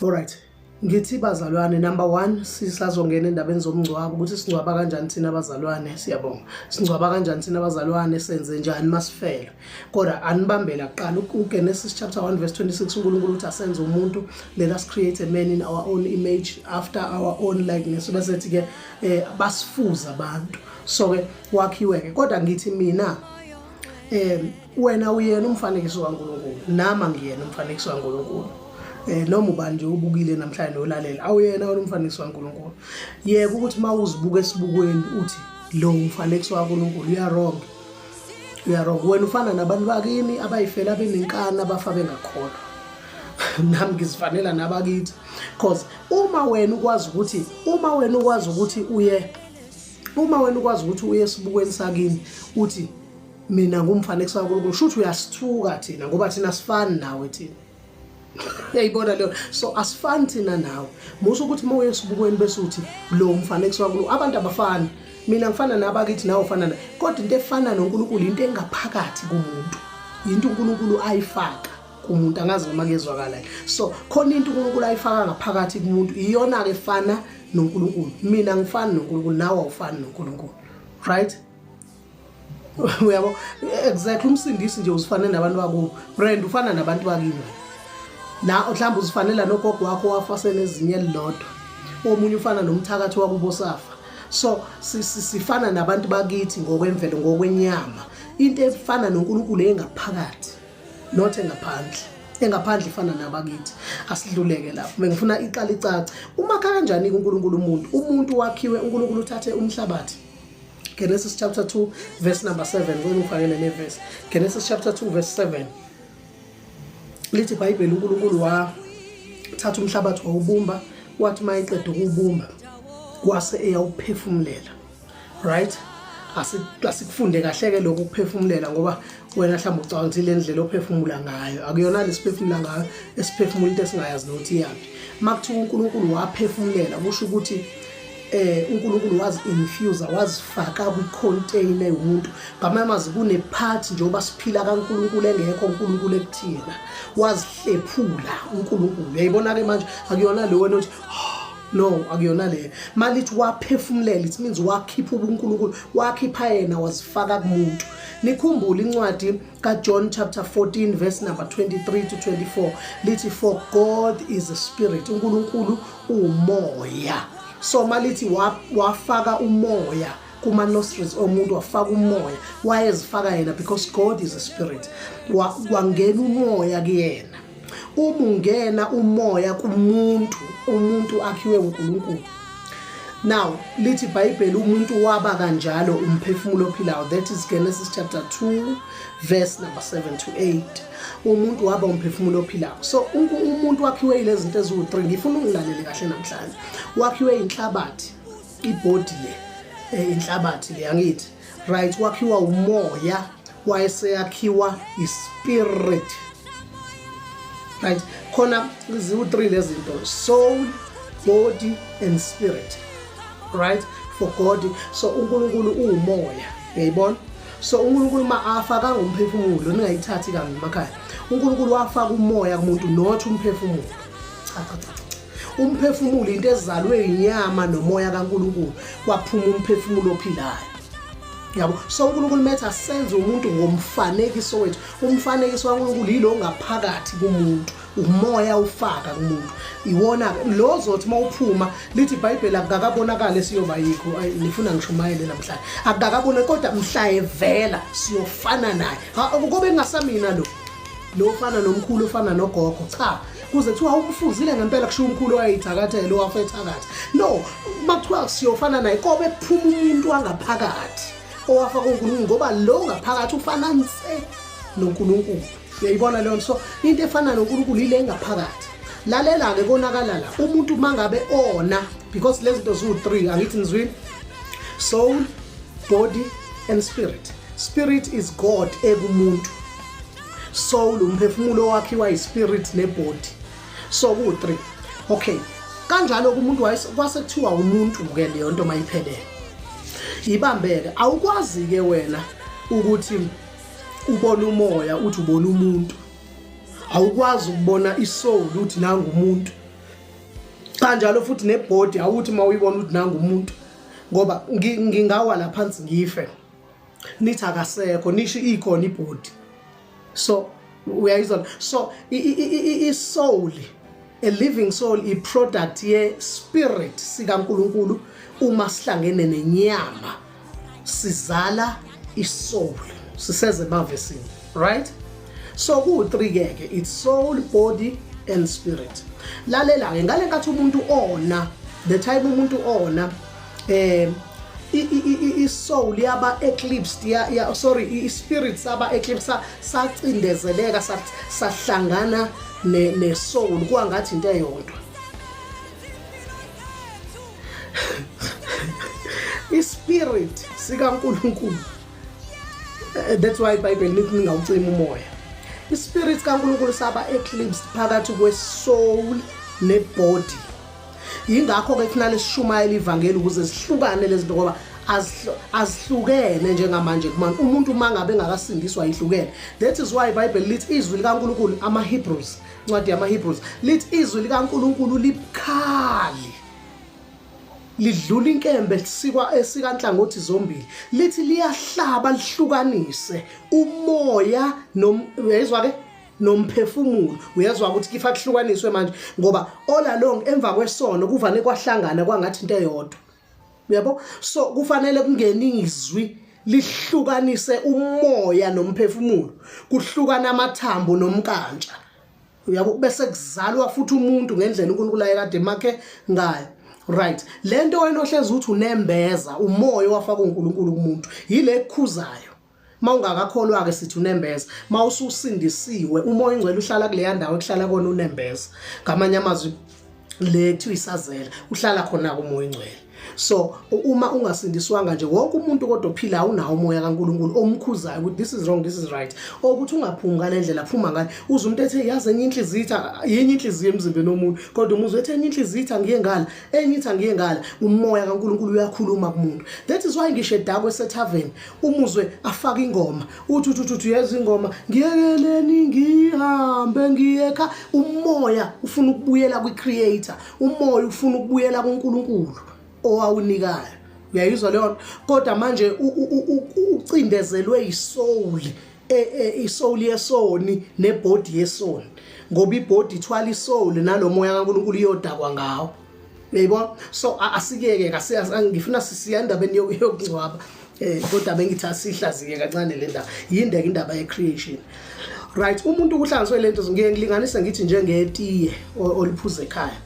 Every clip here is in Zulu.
Alright. Ngithi bazalwane, number 1 sisazongena endabeni zomngcwabo ukuthi singcwaba kanjani thina abazalwane. Siyabonga. Singcwaba kanjani thina abazalwane, senze njani masifela. Kodwa anibambela kuqala uGenesis chapter 1 verse 26 uNkulunkulu uthi asenze umuntu, let us create a man in our own image after our own likeness. Bese sithi ke basifuza abantu. So ke wakhiwe ke. Kodwa ngithi mina wena uyena umfanekiso kaNkulunkulu, nama ngiyena umfanekiso kaNkulunkulu. Noma ubani nje ubukile namhlanje olalela awuyena umfanekiso kaNkulunkulu. Yeke ukuthi mawuzibuka esibukweni uthi lo umfanekiso kaNkulunkulu, you are wrong. You are wrong. Wena ufana nabantu bakini abayifela benenkani abafa bengakholwa. Nami ngizifanela nabakithi because uma wena ukwazi ukuthi uye esibukweni sakini uthi mina ngumfanekiso kaNkulunkulu, shuthi uyasithuka thina ngoba thina sifani nawe thina. Uyayibona leyo. So asifani thina nawe. Musho ukuthi moya esibukweni bese uthi lo umfanekiso kaNkulunkulu. Abantu abafani. Mina ngifana nabakithi nawe ufana na. Kodwa into efana noNkulunkulu into engaphakathi kumuntu. Into uNkulunkulu ayifaka kumuntu, angazi noma kezwakala. So khona into uNkulunkulu ayifaka ngaphakathi kumuntu iyona ke efana noNkulunkulu. Mina ngifana noNkulunkulu, nawe awufani noNkulunkulu. Right? Uyabo? Exactly. Umsindisi nje uzifana nabantu bakubo. Brand ufana nabantu bakini. Na mhlawumbe uzifanela nogogo wakho wafase nezinye elilodwa. Omunye ufana nomthakathi wakubo safa. So sifana nabantu bakithi ngokwemvelo, ngokwenyama. Into efana noNkulunkulu engaphakathi, not engaphandle. Engaphandle ifana nabakithi. Asidluleke lapho. Ngifuna iqala icace. Uma kanjani uNkulunkulu umuntu wakhiwe, uNkulunkulu uthathe umhlabathi. Genesis chapter 2 verse number 7. Ngeke ngifakele le verse. Genesis chapter 2 verse 7. Lithi iBhayibheli uNkulunkulu wathatha umhlabathi wawubumba, wathi mayiqeda ukubumba wase eyawuphefumulela. Right? Asikufunde kahle ke lokhu ukuphefumulela ngoba wena mhlawumbe ucabanga ukuthi le ndlela ophefumula ngayo akuyona lesiphefumula ngayo esiphefumula into esingayazi nokuthi yapi. Makuthiwa uNkulunkulu waphefumulela kusho ukuthi uNkulunkulu wazi-infuse, wazifaka kwi-container yomuntu. Ngamamazi kunepart njengoba siphila kaNkulunkulu engekho uNkulunkulu ekuthina. Wazihlephula uNkulunkulu. Uyayibona ke manje akuyona lo wena uthi no, akuyona le. Malithi waphefumulela, it means wakhipha uNkulunkulu, wakhipha yena wazifaka kumuntu. Nikhumbule incwadi kaJohn chapter 14 verse number 23 to 24. Lithi for God is a spirit. uNkulunkulu umoya. So malithi wafaka umoya kuma nostrils omuntu, wafaka umoya, wayezifaka yena because God is a spirit. Wangena umoya kuyena. Uma ungena umoya kumuntu, umuntu akhiwe uNkulunkulu. Now lithi iBhayibheli umuntu waba kanjalo umphefumulo ophilayo. That is Genesis chapter 2 verse number 7 to 8. Umuntu waba umphefumulo ophilayo. So umuntu wakhiwe ilezi zinto eziwu3. Ngifuna ungilalele kahle namhlanje. Wakhiwe inhlabathi, ibody le, inhlabathi le yangithi. Right, wakhiwa umoya, wayeseyakhiwa ispirit. Right, khona ziwu3 lezi zinto, soul, body and spirit. Right, for God. So uNkulunkulu umoya. Uyayibona? So uNkulunkulu afaka umphefumulo, ningayithathi kambi emakhaya. uNkulunkulu wafaka umoya kumuntu, not umphefumulo. Umphefumulo into ezalwe inyama nomoya kaNkulunkulu, kwaphuma umphefumulo ophilayo. Yabo? So uNkulunkulu metha senze umuntu ngomfanekiso wethu. Umfanekiso kaNkulunkulu yilo ngaphakathi kumuntu. Umoya ufaka kumuntu. Iwona lo zothi mawuphuma, lithi iBhayibheli akakabonakala siyoba yikho. Ngifuna ngishumayele namhlanje. Akakabona kodwa mhla evela siyofana naye. Ngoba engasamina lo ufana nomkhulu, ufana nogogo. Cha, kuze kuthiwa umfuzile ngempela kushiya umkhulu wayithakathele wafethakathi. No, makuthiwa siyofana naye kobe kuphuma umuntu wangaphakathi owafaka uNkulunkulu ngoba lo ngaphakathi ufana nse noNkulunkulu. Uyayibona leyo? So into efana noNkulunkulu ile ngaphakathi. Lalela ke konakala la umuntu mangabe ona, because lezi zinto ziwu3 angithi nizwini, soul, body and spirit. Spirit is God ekumuntu. Soul umphefumulo wakhiwa ispirit nebody. So ku3. Okay, kanjalo kumuntu kwase kuthiwa umuntu ke leyo nto mayiphelele. Ibambeke awukwazi ke wena ukuthi ubona umoya uthi ubona umuntu. Awukwazi ukubona isoul uthi nanga umuntu. kanjalo futhi nebody awuthi mawuyibona ukuthi nanga umuntu ngoba ngingawa la phansi ngife nithi akasekho nisho ikhona ibody. So uyayizwa, so i-soul, a living soul, i product ye spirit sikaNkulunkulu. Uma sihlangene nenyama sizala isoul, siseze emavesini, right? So ku-3 ke it's soul, body and spirit. Lalela ke ngale nkathi umuntu ona, the time umuntu ona i-soul yaba eclipsed i-spirit saba eclipsed, sacindezeleka, sahlangana ne-soul kwangathi into eyodwa. Ispirit sikaNkulunkulu, that's why iBhayibheli lithi ningawucima umoya. Ispirit kaNkulunkulu saba eclipsed phakathi kwe-soul ne-body. Yingakho ke kufanele sishumayele ivangeli ukuze sihlukane lezi zinto ngoba azihlukene njengamanje kumuntu. Umuntu mangabe engakasindiswa ihlukene. That is why iBhayibheli lithi izwi likaNkulunkulu, ama-Hebrews, incwadi yama-Hebrews, lithi izwi likaNkulunkulu libukhali, lidlula inkembe esikanhlangothi zombili, lithi liyahlaba lihlukanise umoya uyezwa ke nomphefumulo. Uyezwa ukuthi kifa kuhlukaniswe manje ngoba all along emva kwesono kuvane kwahlangana kwangathi into eyodwa, uyabo. So kufanele kungene izwi lihlukanise umoya nomphefumulo, kuhlukana amathambo nomkantsha, uyabo, bese kuzalwa futhi umuntu ngendlela uNkulunkulu ayekade makhe ngayo. Right, lento wena ohlezi uthi unembeza umoya wafaka uNkulunkulu kumuntu yile ekukhuzayo. Mawungakakholwa ke sithi unembeza, mawususindisiwe umoya ingcwele uhlala kule ndawo ekuhlala kona unembeza. Ngamanye amazwi le kuthiwa isazela uhlala khona umoya ingcwele. So uma ungasindiswanga nje wonke umuntu kodwa ophila unawo umoya kaNkulunkulu omkhuzayo ukuthi this is wrong, this is right, ukuthi ungaphumi ngale ndlela phuma ngale. Uze umuntu ethe yazi enye inhliziyo yenye inhliziyo emzimbeni womuntu, kodwa umuzwe ethe enye inhliziyo ngiye ngala, enye ithi ngiye ngala. Umoya kaNkulunkulu uyakhuluma kumuntu. That is why ngisho edakwe sethaveni umuzwe afaka ingoma uthi yazi ingoma ngiyekeleni ngihambe ngiyekha. Umoya ufuna ukubuyela kwi-creator, umoya ufuna ukubuyela kuNkulunkulu owawunikayo. Uyayizwa leyo? Kodwa manje ucindezelwe isoul, isoul yesoni nebody yesoni, ngoba ibody ithwala isoul nalomoya kaNkulunkulu iyodakwa ngawo. Uyayibona? So asikeke ngifuna sisiya endabeni yokungcwaba, kodwa bengithi asihlaziye kancane le ndaba, yindeke indaba ye-creation. Right, umuntu kuhlanganiswe lento ngiye ngilinganise ngithi njengetiye oliphuza ekhaya.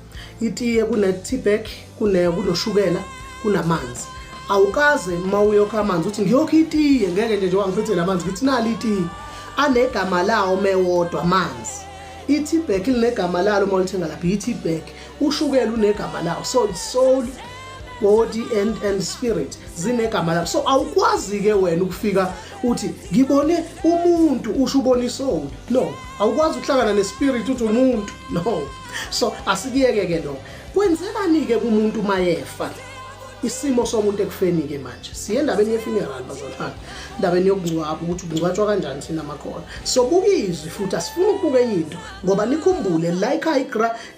Itiye kune-teabag, kunoshukela, kunamanzi. Awukaze mawuyokha amanzi uthi ngiyokha itiye, ngeke nje wangifethela amanzi ngithi nali itiye anegama lawo mewodwa amanzi. I-teabag linegama lalo mawulithenga lapha, i-teabag. Ushukela unegama lawo. So it's soul, body and spirit zinegama lawo. So awukwazi ke wena ukufika uthi ngibone umuntu usho ubona isoul. No, awukwazi ukuhlangana nespirit uthi umuntu. No. So asikiyeke ke lo. Kwenzekani ke kumuntu mayefa? Isimo somuntu ekufeni ke manje. Siye endabeni ye-funeral bazalwane. Endabeni yokungcwaba ukuthi ungcwatshwa kanjani thina makhona. So bukizwe futhi asifuna ukubuka enye into ngoba nikhumbule like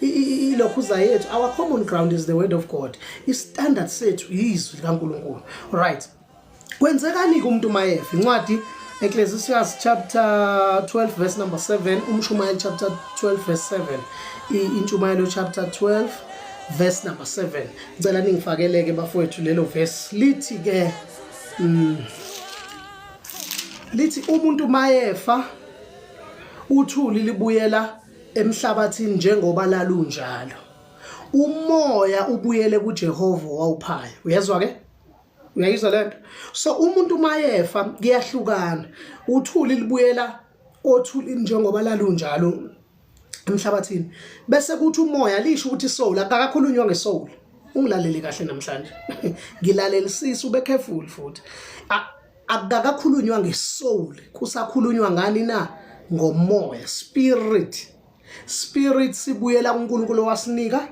ilokhuza yethu, our common ground is the word of God. I-standard sethu yizwi likaNkulunkulu. Right. Kwenzekani kumuntu mayefa? Incwadi Ecclesiastes chapter 12 verse number 7, uMshumayeli chapter 12 verse 7, intshumayelo chapter 12 verse number 7. Ngicela ningifakeleke bafowethu lelo verse. Lithi ke lithi umuntu mayefa uthuli libuyela emhlabathini njengoba lalunjalo. Umoya ubuyele kuJehova wawuphayo. Uyezwa ke? Uyayizwa lento? So umuntu mayefa kuyahlukana. Uthuli libuyela othuli njengoba lalunjalo emhlabathini. Bese kuthi umoya lisho ukuthi soul, akakakhulunywa ngesoul. Ungilalele kahle namhlanje. Ngilalelisisa ube careful futhi. Akakakhulunywa ngesoul, kusakhulunywa ngani na? Ngomoya, spirit. Spirit sibuyela kuNkulunkulu wasinika.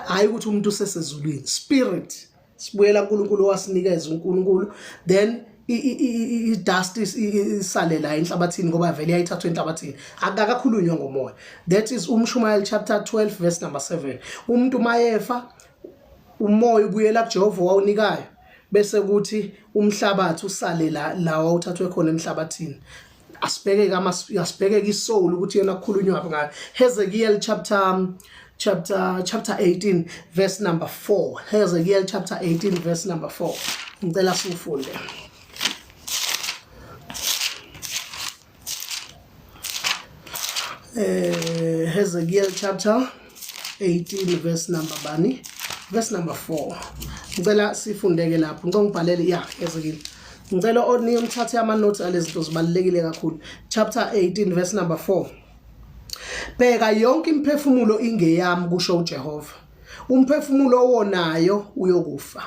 Hayi ukuthi umuntu usesezulwini. Spirit sibuyela kuNkulunkulu wasinikeza uNkulunkulu, then i-dust isale la enhlabathini ngoba vele yayithathwa enhlabathini akakakhulunywa ngomoya. That is uMshumayeli chapter 12 verse number 7. Umuntu mayefa umoya ubuyela kuJehova wawunikayo bese kuthi umhlabathi usale la wawuthathwe khona emhlabathini. Asibheke isoul ukuthi yena kukhulunywa ngayo. Hezekiel chapter 18 verse number 4. Hezekiel chapter 18 verse number 4. Ngicela sifunde. Hezekiel chapter 18 verse number bani? Verse number 4. Ngicela sifundeke lapho. Ngibhalele Hezekiel. Ngicela oniyomthathe ama notes alezinto zibalekile kakhulu. Chapter 18 verse number 4. Bheka yonke imphefumulo ingeyami kusho uJehova. Umphefumulo owonayo uyokufa.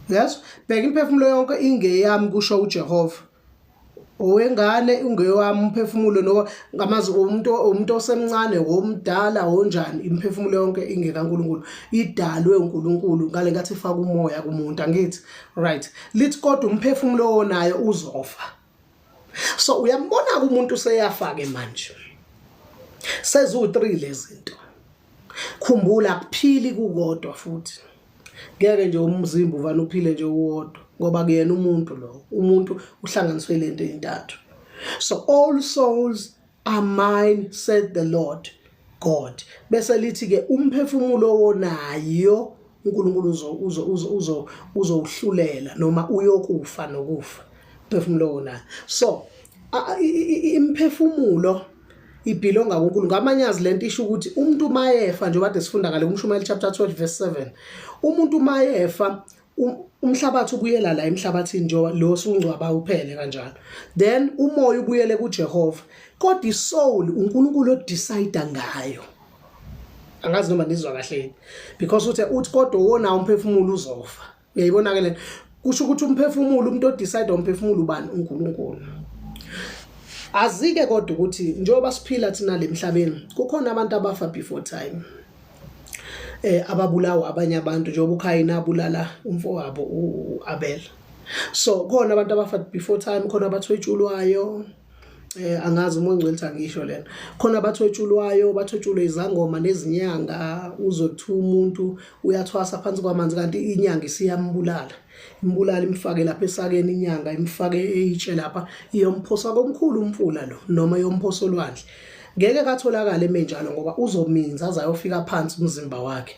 Yes? Bheka imphefumulo yonke ingeyami kusho uJehova. Owengane ungewami umphefumulo no ngamazi umuntu osemncane omdala onjani imphefumulo yonke ingekaNkulunkulu idalwe uNkulunkulu ngale ngathi faka umoya kumuntu angithi right lithi kodwa umphefumulo onayo uzofa. So uyambona umuntu seyafake manje sezu3 lezinto. Khumbula kuphili kukodwa futhi ngeke nje umzimba uvana uphile nje uwodwa ngoba kuyena umuntu uhlanganiswe lento ezintathu. So all souls are mine said the Lord God. Bese lithi ke umphefumulo wonayo uNkulunkulu uzowuhlulela noma uyokufa nokufa umphefumulo wonayo. So imphefumulo ibhilonga kuNkulunkulu. Ngamanyazi lento isho ukuthi umuntu mayefa nje kade sifunda ngale uMshumayeli chapter 12 verse 7. Umuntu mayefa umhlabathi ubuyela la emhlabathini nje lo sungcwaba uphele kanjalo. Then umoya ubuyele kuJehova. Kodwa isoul uNkulunkulu odecide ngayo. Angazi noma nizwa kahle because uthi kodwa wona umphefumulo uzofa. Uyayibona ke le kusho ukuthi umphefumulo umuntu odecide umphefumulo ubani uNkulunkulu. Azike kodwa ukuthi njengoba siphila thina lemhlabeni kukhona abantu abafa before time. Ababulawa abanye abantu njengoba uKhayini abulala umfowabo uAbel. So khona abantu abafa before time, khona abathwetshulwayo. Angazi uMongcwele angisho lena. Khona abathwetshulwayo, bathwetshulwe izangoma nezinyanga, uzothu umuntu uyathwasa phansi kwamanzi kanti inyanga isiyambulala. Imbulala imfake lapha esakeni inyanga imfake eyitshe lapha iyomphosa komkhulu umfula lo noma yomphoso olwandle. Ngeke katholakala emenjalo ngoba uzominza azayofika phansi umzimba wakhe.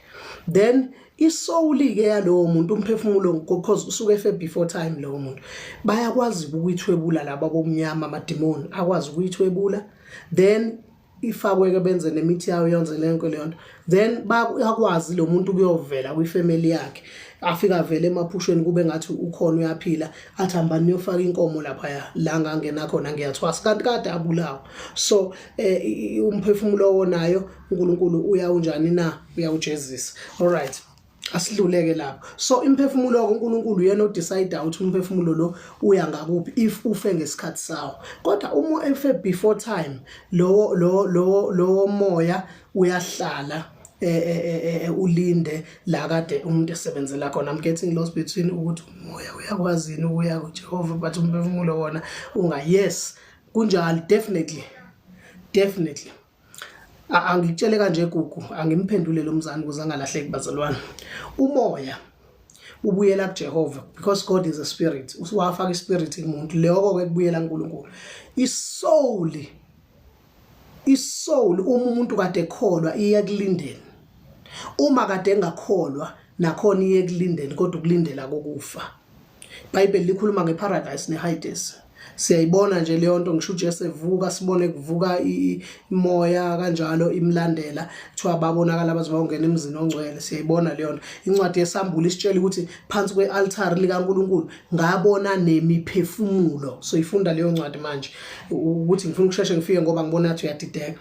Then isoul ke yalowo muntu umphefumulo because usuke efe before time lowo muntu bayakwazi ukuyithwebula laba bomnyama amademoni akwazi ukuyithwebula then ifakwe ke benze nemithi yawo yonze lenko leyo nto then bayakwazi lo muntu kuyovela kwifamily yakhe afika vele emaphushweni kube ngathi ukhona uyaphila athi hamba niyofaka inkomo lapha la ngangena khona ngiyathwasa kanti kade abulawa. So umphefumulo wonayo uNkulunkulu uyawunjani na uyawujezisa. All right, asidluleke lapho. So imphefumulo kaNkulunkulu yena odecide ukuthi umphefumulo lo uya ngakuphi if ufe ngesikhathi sawo. Kodwa uma efe before time lo moya uyahlala ulinde la kade umuntu esebenzela khona. I'm getting lost between ukuthi umoya uyakwazini ukuya kuJehova but umphefumulo wona yes kunjalo definitely. Angikutshele kanje gugu angimphendule lo mzana ukuze angalahleki bazalwane. Umoya ubuyela kuJehova because God is a spirit. Usuwafaka ispirit kumuntu lokho ke kubuyela kuNkulunkulu. Isoul umuntu kade ekholwa iya kulindeni. Uma kade engakholwa nakhona iye kulindeni kodwa ukulindela kokufa. iBhayibheli likhuluma ngeparadise neHades. Siyayibona nje leyo nto ngisho uJesu evuka sibone kuvuka imoya kanjalo imlandela kuthiwa babonakala abazibawungena emzini ongcwele. Siyayibona leyo nto. Incwadi yeSambulo isitshela ukuthi phansi kwealtar likaNkulunkulu ngabona nemiphefumulo. So ifunda leyo ncwadi manje ukuthi ngifuna ukusheshe ngifike ngoba ngibona ukuthi uyadideka.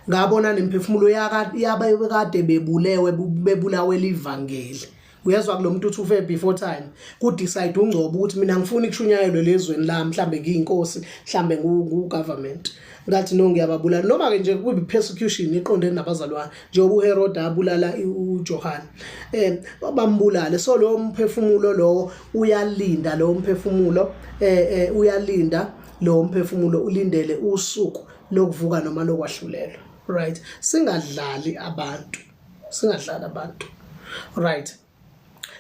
Ngabona nemiphefumulo yabekade bebulawe livangeli. Uyezwa kulomuntu uthi ufe before time ku-decide ungcobo ukuthi mina ngifuna ikushunyayelwe lezweni la mhlambe ngiyinkosi mhlambe ngu-government ngathi no ngiyababulala noma ke nje kube persecution iqondene nabazalwane njengoba uHerod abulala uJohane bambulale. So lo mphefumulo lo uyalinda, lo mphefumulo uyalinda, lo mphefumulo ulindele usuku lokuvuka noma lokwahlulelwa, right? Singadlali abantu, right?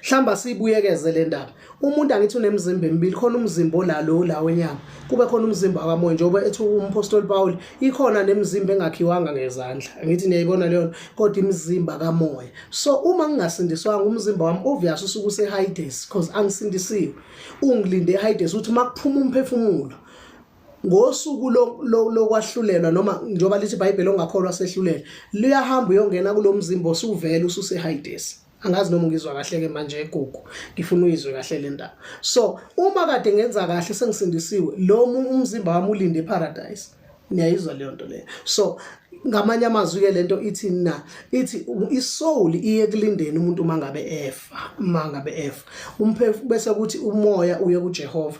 Hlamba sibuyekeze le ndaba. Umuntu angithi unemizimba emibili, khona umzimba olalo la wenyama, kube khona umzimba kamoya njengoba ethi umpostoli Paul ikhona nemizimba engakhiwanga ngezandla. Angithi niyayibona leyo kodwa imizimba kamoya. So uma ngingasindiswanga umzimba wami obvious usuku seHades because angisindisiwe. Ungilinde eHades uthi makuphuma umphefumulo ngosuku lokwahlulelwa noma njengoba lithi iBhayibheli ongakholwa sehlulele liyahamba uyongena kulomzimba osuvela ususeHades. Angazi noma ngizwa kahle ke manje egugu ngifuna uyizwe kahle le ndaba. So uma kade ngenza kahle sengisindisiwe lo umzimba wami ulinde eparadise. Niyayizwa leyo nto leyo. So ngamanye amazwi ke lento ithi isoul iye kulindeni umuntu mangabe efa umphefumulo bese kuthi umoya uye kuJehova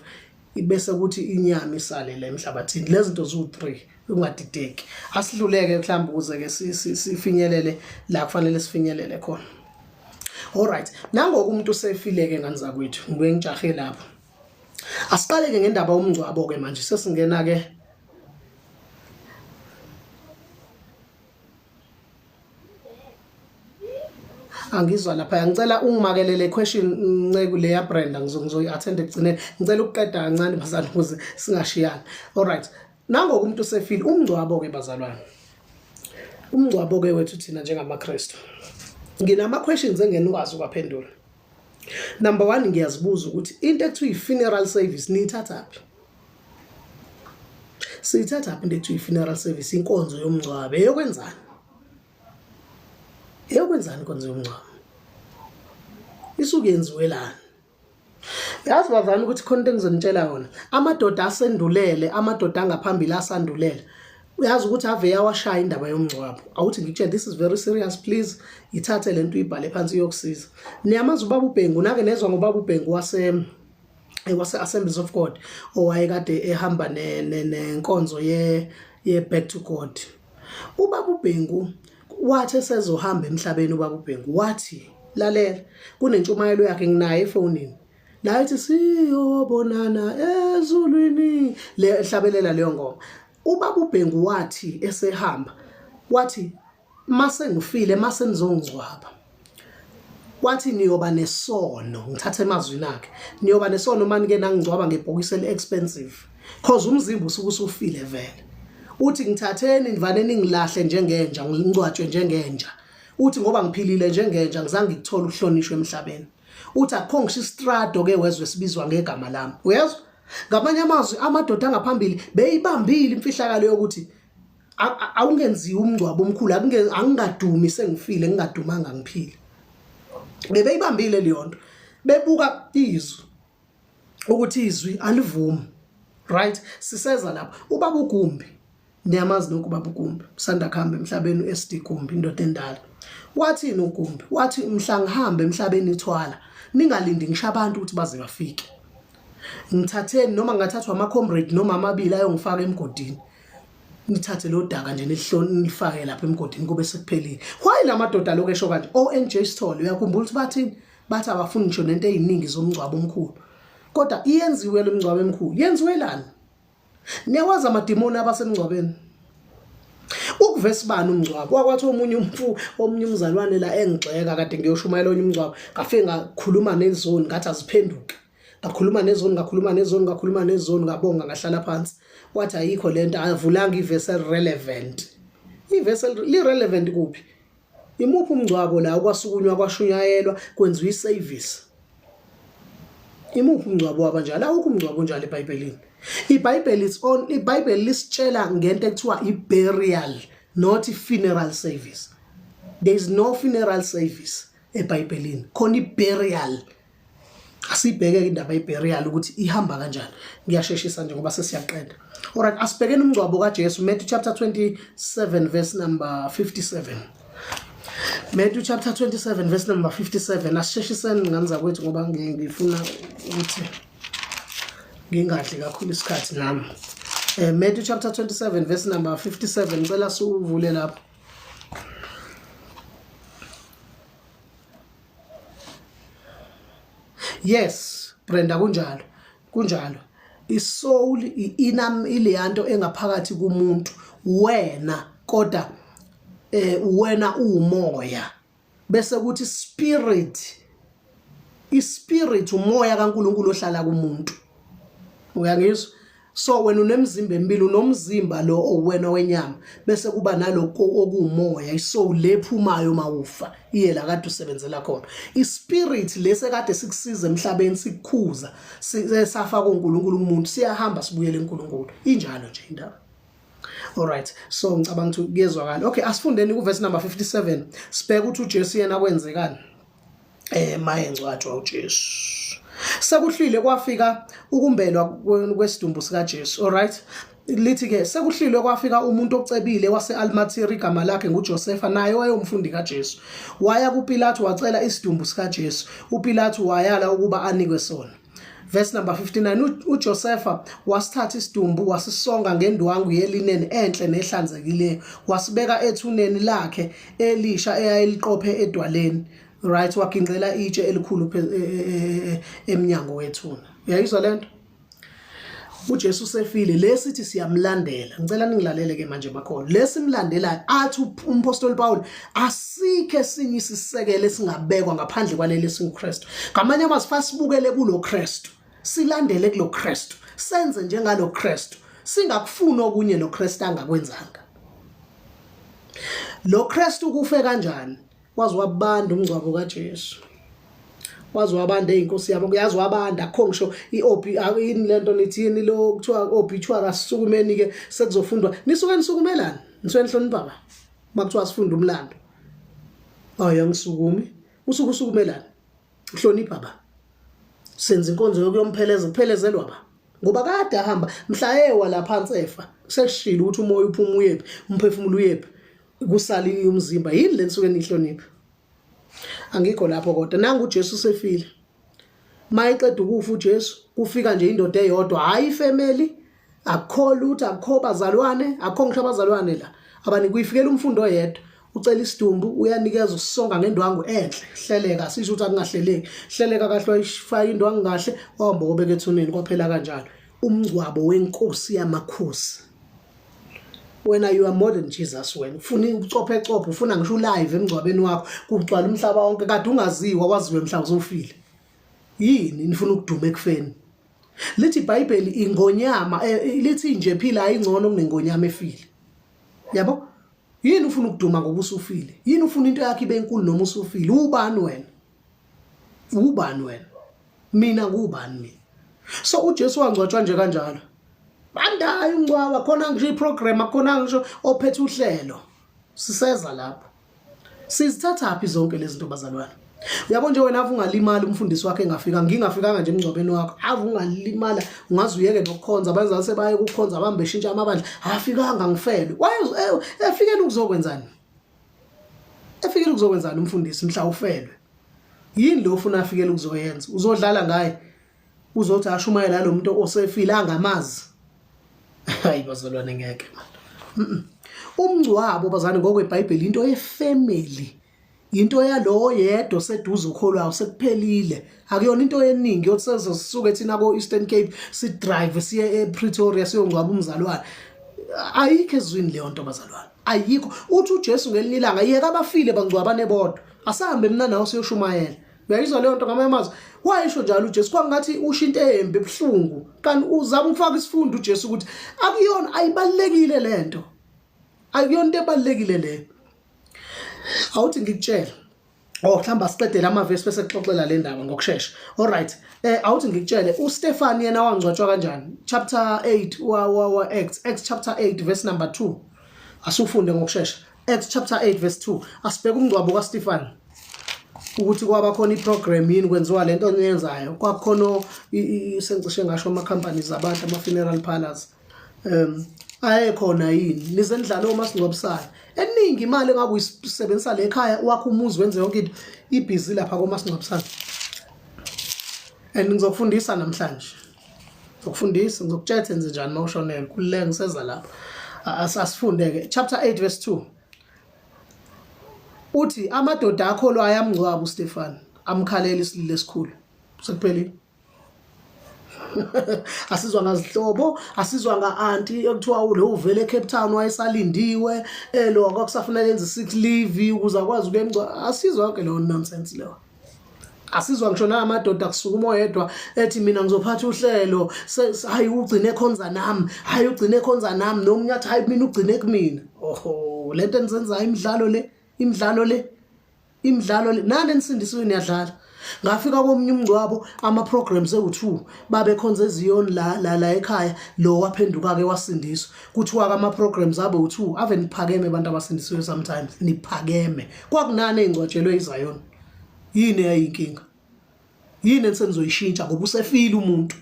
ibese kuthi inyama isale la emhlabathini. Lezi zinto zu3 ungadideki. Asidluleke mhlawumbe ukuze ke sifinyelele la kufanele sifinyelele khona. Alright, nangoku umuntu sefileke ngani zakwethu ngibuye ngijahe lapha. Asiqale ke ngendaba yomngcwabo ke manje sesingena ke angizwa lapha. Ngicela ungimakelele question nceke le ya Brenda ngizoyi-attend ekugcineni. Ngicela ukuqeda kancane bazalwane ukuze singashiyani. Alright, nangoku umuntu sefile umngcwabo ke bazalwane. Umngcwabo ke wethu thina njengamaKristu. Nginama questions engenikwazi ukwaphendula. Number 1 ngiyazibuza ukuthi into ekuthiwa i-funeral service niyithathaphi? Siyithathaphi into ekuthiwa i-funeral service, inkonzo yomngcwabo eyokwenzani? Eyokwenzani inkonzo yomngcwabo? Isuke yenziwe lana. Yazi bazana ukuthi khona into engizonitshela yona. Amadoda asendulele, amadoda angaphambili asandulele. Uyazi ukuthi ave yawashaya indaba yomngcwabo. Awuthi ngikutshela this is very serious, please ithathe lento uyibhale phansi yokusiza. Niyamazi ubaba uBhengu, nake nezwa ngobaba uBhengu wase Assemblies of God owayekade ehamba nenkonzo ye Back to God. Ubaba uBhengu wathi sezohamba emhlabeni, ubaba uBhengu wathi lalela kunentshumayelo yakhe nginayo efonini la ethi siyobonana ezulwini, le ehlabelela leyo ngoma. Ubaba uBhengu wathi esehamba wathi mase ngifile mase nizongcwaba wathi niyoba nesono, ngithathe emazwini akhe, niyoba nesono manike nangicwaba ngebhokisi expensive cause umzimba usuke usufile vele. Uthi ngithatheni nivane ningilahle njengenja, ngingcwatshwe njengenja. Uthi ngoba ngiphilile njengenja ngizange ngikuthola ukuhlonishwa emhlabeni. Uthi akho ngisho istrado ke wezwe sibizwa ngegama lami. Uyezwa? Ngamanye amazwi amadoda angaphambili beyibambile imfihlakalo yokuthi awungenziwa umngcwabo omkhulu, angingadumi sengifile ngingadumanga ngiphile. Bebeyibambile leyo nto. Bebuka izwi ukuthi izwi alivumi. Right? Siseza lapha. Ubaba uGumbi, niyamazi nokubaba uGumbi, usanda kuhamba emhlabeni SD Gumbi indoda endala. Wathi noGumbi, wathi mhla ngihambe emhlabeni ithwala, ningalindi ngisho abantu ukuthi baze bafike. Ngithatheni noma ngathathwa ama comrade noma amabili ayongifaka emgodini. Nithathe lo daka nje nilifake lapha emgodini kube sekuphelile. Why la madoda lokho esho kanje? ONJ Stall uyakhumbula ukuthi bathini? Bathi abafuni ngisho nento eziningi zomngcwabo omkhulu. Kodwa iyenziwe lo mngcwabo omkhulu. Yenziwe lana. Niyawazi amadimoni abasemngcwabeni. Ukuvesibani umngcwabo wakwathi omunye umzalwane la engigxeka kade ngiyoshumayela onye umngcwabo ngafike ngakhuluma nezoni ngathi aziphenduke. Ngakhuluma nezoni ngabonga ngahlala phansi. Wathi ayikho lento avulanga ivessel relevant. Ivessel li-relevant kuphi? Imuphi umngcwabo la kwasukunywa kwashunyayelwa kwenziwa iservice? Imuphi umngcwabo wabanjalo? Awukho umngcwabo onjalo eBhayibhelini. iBhayibheli lisitshela ngento ekuthiwa i-burial, not funeral service. There is no funeral service eBhayibhelini. Khona i-burial. Asibheke indaba ye-burial ukuthi ihamba kanjani. Ngiyasheshisa nje ngoba sesiyaqeda. Alright, asibhekeni umngcwabo kaJesu, Matthew chapter 27 verse number 57. Matthew chapter 27 verse number 57. Asisheshiseni ngani zakwethu ngoba ngifuna ukuthi ngingadli kakhulu isikhathi nami. Matthew chapter 27 verse number 57 ngicela suvule lapha. Yes, Brenda kunjalo. Isoul inam ileyanto engaphakathi kumuntu wena kodwa wena umoya bese kuthi ispirit umoya kaNkuluNkulu ohlala kumuntu. Uyangizwa? So wena unemzimba emibili unomzimba lo owena wenyama bese kuba naloko okuumoya isoul lephumayo mawufa iye la kade usebenzela khona. Ispirit lese kade sikusiza emhlabeni sikukhuza safa koNkuluNkulu umuntu siyahamba sibuyele eNkuluNkulu. Injalo nje indaba. Alright, so ngicabanga ukuthi kuyezwakala. Okay, asifundeni ku verse number 57 sibheke ukuthi uJesu yena kwenzekani maye ngcwatshwa uJesu. Sekuhlile kwafika ukumbelwa kwesidumbu sika Jesu. Alright, lithi ke sekuhlile kwafika umuntu ocebile wase-Arimathea igama lakhe nguJosefa naye wayemfundi kaJesu. Waya kuPilato wacela isidumbu sika Jesu. uPilato wayala ukuba anikwe sona. Verse number 59 uJosefa wasithatha isidumbu wasisonga ngendwangu yelineni enhle nehlanzekileyo wasibeka ethuneni lakhe elisha eyayiliqophe edwaleni. Right, wakinxela itshe elikhulu eminyango wethuna. Uyayizwa lento? uJesu sefile lesithi siyamlandela. Ngicela ningilalele ke manje makhona. Lesimlandelayo athi umpostoli Paul asike sinye isisekele singabekwa ngaphandle kwaleli singuKristu. Ngamanye amazwi fasibukele kulo Kristu. Silandele kulo Kristu. Senze njengalo Kristu. Singakufuni okunye lo Kristu angakwenzanga. Lo Kristu kufe kanjani? Wazi wabanda umngcwabo kaJesu. Wazi wabanda inkosi yami kuyazi wabanda akho ngisho iOP ini lento nithini lo kuthiwa obituary sisukumeni ke sekuzofundwa nisuke nisukumelana nisuke nihloni baba makuthiwa sifunda umlando. Ayangisukume usukumelana uhlonipha baba senza inkonzo yokuyompheleza kuphelezelwa baba ngoba kade ahamba mhlayewa lapha phansi seshilo ukuthi umoya uphuma uyephi umphefumulo uyephi kusali umzimba yini lenisuke nihlonipha. Angikho lapho kodwa nangu uJesu sefile mayiqeda ukufa uJesu kufika nje indoda eyodwa hayi ifamily akho lutho akho bazalwane akho ngisho abazalwane la abani kuyifikela umfundo oyedwa ucela isidumbu uyanikeza usonga ngendwangu enhle hleleka sisho ukuthi akungahleleki hleleka kahle wayifaka indwangu kahle wahamba obeka ethuneni kwaphela kanjalo umngcwabo wenkosi yamakhosi. When you are more than Jesus wena ufuna ucophe ufuna ngisho live emgcwabeni wakho kugcwala umhlaba wonke kade ungaziwa waziwe mhla uzofile yini nifuna ukuduma ekufeni. Lithi iBhayibheli ingonyama lithi nje phila ayingcono kunengonyama efile. Yabo yini ufuna ukuduma ngoba usufile yini ufuna into yakhe ibe enkulu noma usufile ubani wena mina ngubani mina. So uJesu wangcwatshwa nje kanjalo bandayo ungcwaba khona ngisho iprogram akhona ngisho ophethe uhlelo siseza lapho sizithathaphi zonke lezi zinto bazalwane. Uyabo nje wena avu ungalimala umfundisi wakhe engafika ngingafikanga nje emgcwabeni wakho avu ungalimala ungaze uyeke nokukhonza abenza sebaye ukukhonza abambe shintsha amabandla afikanga ngifelwe efikele ukuzokwenzani umfundisi mhla ufelwe yini lo ufuna afikele ukuzoyenza uzodlala ngaye uzothi ashumayela lo muntu osefile angamazi. Hayi bazalwane ngeke man. Umngcwabo bazane ngokweBhayibheli into yefamily into yalo yedwa seduze ukholwayo sekuphelile akuyona into eningi yokuthi sezosisuke thina ko Eastern Cape si drive siye ePretoria siyongcwaba umzalwane ayikho ezwini leyo nto bazalwane ayikho. Uthi uJesu ngelinye ilanga yeka abafile bangcwabane bodwa asahambe mina nawo siyoshumayela. Uyayizwa leyo nto ngamanye amazwi wayisho njalo uJesu kwangathi ushinto embe ebhlungu kanti uzama ukufaka isifundo uJesu ukuthi akuyona ayibalekile lento akuyona into ebalekile le awuthi ngikutshela mhlamba siqedela amavesi bese kuxoxela le ndaba ngokusheshsha. Alright, awuthi ngikutshele uStefani yena wangcwatshwa kanjani chapter 8 wa Acts chapter 8 verse number 2 asufunde ngokusheshsha. Acts chapter 8 verse 2 asibheka umngcwabo kaStefani ukuthi kwaba khona iprogram yini kwenziwa lento oniyenzayo kwakhona sengicishe ngasho ama companies abantu ama funeral parlors ayekhona yini nizendlalo omasingcwabisana eningi imali engabe uyisebenzisa le ekhaya wakho umuzi wenze yonke into ibhizi lapha komasingcwabisana and ngizofundisa namhlanje ngizokufundisa ngizokutshela enze njani mawushonela kulele ngiseza lapha asasifundeke chapter 8 verse 2 uthi amadoda akholwa ayamngcwaba uStefan amkhalela isililo esikhulu sekuphelile asizwa ngazihlobo asizwa nga-auntie ekuthiwa lo uvele eCape Town wayesalindiwe lo akusafanele enze sick leave ukuze akwazi ukuyemgcwaba asizwa yonke leyo nonsense leyo asizwa ngisho namadoda kusukuma oyedwa ethi mina ngizophatha uhlelo hayi ugcine khonza nami hayi ugcine khonza nami nomunye athi hayi mina ugcine kumina oho lento enizenzayo imidlalo le nani enisindisiwe niyadlala ngafika komunye umngcwabo ama programs ewu2 babe khonza eziyoni la ekhaya lo waphenduka ke wasindiswa kuthiwa ama programs abe u2 ave niphakeme abantu abasindisiwe sometimes niphakeme kwakunani engcwatshelwe iZion yini yayinkinga yini ensenizoyishintsha ngoba usefile umuntu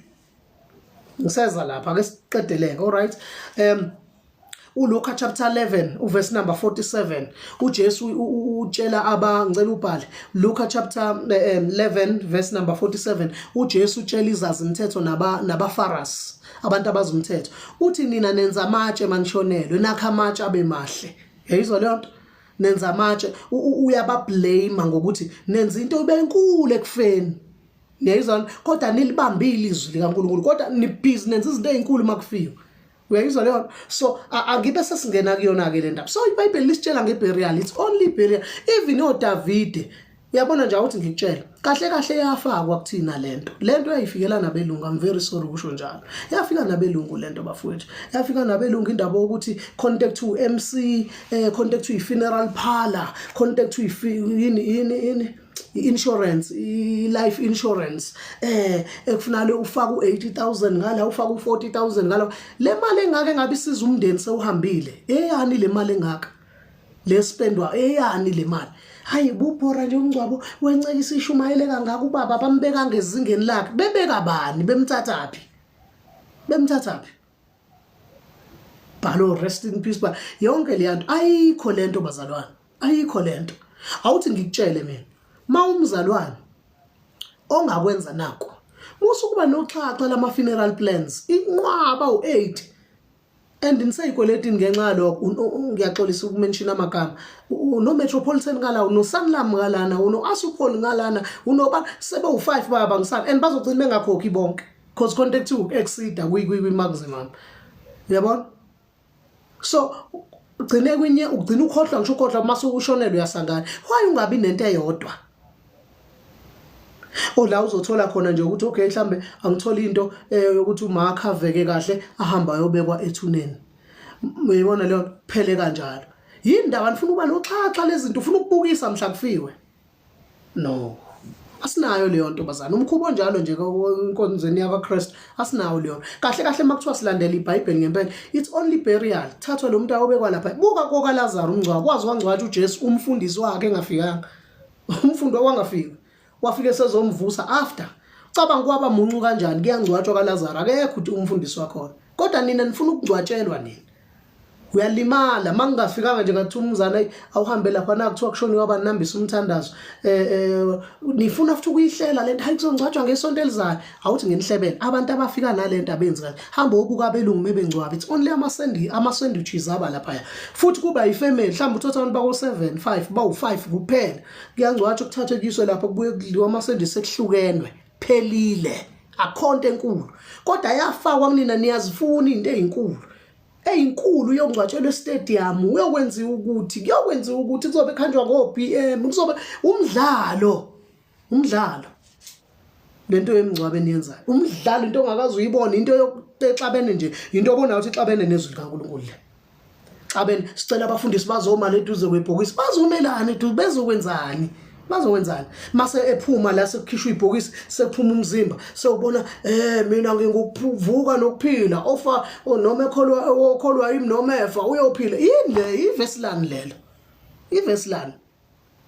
ngiseza lapha ke siqedeleke alright uLuka chapter 11 uverse number 47 uJesu utshela ngicela ubhale Luka chapter 11 verse number 47 uJesu utshela izazi imithetho nabafarisi abantu abazumthetho uthi nina nenza amatshe manishonelwe nakha amatshe abe mahle yayizwa leyo nto nenza amatshe uyabablame ngokuthi nenza into ebenkulu ekufeni niyayizwa kodwa nilibambile izwi likaNkulunkulu kodwa nibhizi nenza izinto ezinkulu makufiwa uyayizwa leyo so angibe sesingena kuyona ke le ndaba so iBhayibheli lisitshela ngeburial it's only burial even oDavide uyabona nje ukuthi ngikutshela kahle yafakwa kuthina lento yayifikela nabelungu I'm very sorry ukusho njalo yafika nabelungu lento bafowethu yafika nabelungu indaba ukuthi contact to MC contact to funeral parlor contact to yini insurance life insurance ekufanele ufaka u80,000 ngala ufaka u40,000 ngala le mali engake ngabe isiza umndeni sewuhambile eyani le mali engaka lespendwa eyani le mali hayi bubhora nje umngcwabo wencekisa ishumayele kangaka ubaba bambeka ngezingeni lakhe bebeka bani bemthathaphi balo rest in peace ba yonke le nto ayikho lento bazalwane ayikho lento awuthi ngikutshele mina mawumzalwane ongakwenza nako musukuba noxhaxa lama funeral plans inqwaba u8 and niseyikweletini ngenxa lokho ngiyaxolisa ukumention amagama no Metropolitan ngala no Sanlam ngalana no Asupol ngalana unoba sebe u5 baba ngisana and bazogcina bengakhokhi bonke cause contact to exceed kwi maximum uyabona so ugcine kwenye ugcina ukhohlwa ngisho ukhohlwa mase ushonelwe uyasangana why ungabi nento eyodwa la uzothola khona nje ukuthi okay mhlambe angithola into yokuthi umakhave kahle ahamba ayobekwa ethuneni uyibona leyo phele kanjalo yini ndaba nifuna ukuba noxhaxa lezinto ufuna ukubukisa mhla kufiwe no asinayo leyo nto bazana umkhubo njalo nje enkonzweni yakwaChrist asinayo leyo kahle makuthiwa silandela iBhayibheli ngempela it's only burial thathwa lo muntu ayobekwa lapha buka kokaLazaro umngcwabo kwazi wangcwatsha uJesu umfundisi wakhe engafikanga umfundi wangafika wafike sezomvusa after cabanga kwaba muncu kanjani kuyangcwatshwa kaLazaro akekho uthi umfundisi wakhona kodwa nina nifuna ukungcwatshelwa nini uyalimala mangingafikanga nje ngathi umzana awuhambe lapha na kuthiwa kushoniwe abanambisa umthandazo nifuna futhi ukuyihlela lento hayi kuzongcwatshwa ngesonto elizayo awuthi ngenihlebele abantu abafika nalento abenzi kahle hamba obuka abelungu mebengcwaba it's only ama sandwiches aba lapha futhi kuba ifamily mhlawumbe uthatha abantu bako 7 5 bawu5 kuphela kuyangcwatshwa kuthathwe kuyiswe lapha kubuye kudliwa ama sandwiches ekuhlukenwe phelile akhonto enkulu kodwa yafakwa kunina niyazifuna into ezinkulu eyinkulu yongcwatshelwe estadium uyokwenziwa ukuthi kuzobe khanjwa ngo-BM kuzobe umdlalo lento yemngcwabeni yenzayo umdlalo into ongakazi uyibona into yokuxabene nje into obona ukuthi ixabene nezwi likaNkulunkulu le xabene sicela abafundisi bazoma leduze kwebhokisi bazomelana bezokwenzani mase ephuma la sekukhishwa ibhokisi sekuphuma umzimba sewubona mina ngingukuvuka nokuphila ofa noma ekholwa yimi noma efa uyophila yini le iverse lelo iverse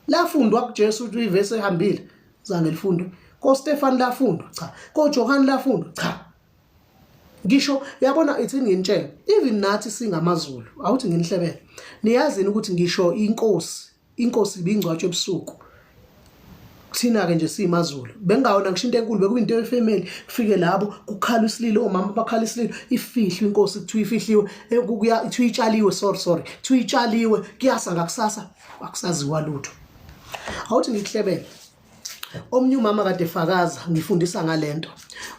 lafundwa kuJesu ukuthi iverse ehambile zange lifundwe koStefan lafundwa cha koJohn lafundwa cha ngisho yabona ithi nginitshela even nathi singamaZulu awuthi nginihlebele niyazini ukuthi ngisho inkosi ibingcwatshwe ebusuku Thina ke nje simaZulu bengawona ngishinto enkulu bekuyinto yefamily kufike labo kukhala isililo omama bakhala isililo ifihlwe inkosi kuthiwa ifihliwe kuya kuthiwa itshaliwe sorry kuthiwa itshaliwe kuyasa ngakusasa akusaziwa lutho awuthi ngikuhlebele omnye umama kade fakaza ngifundisa ngalento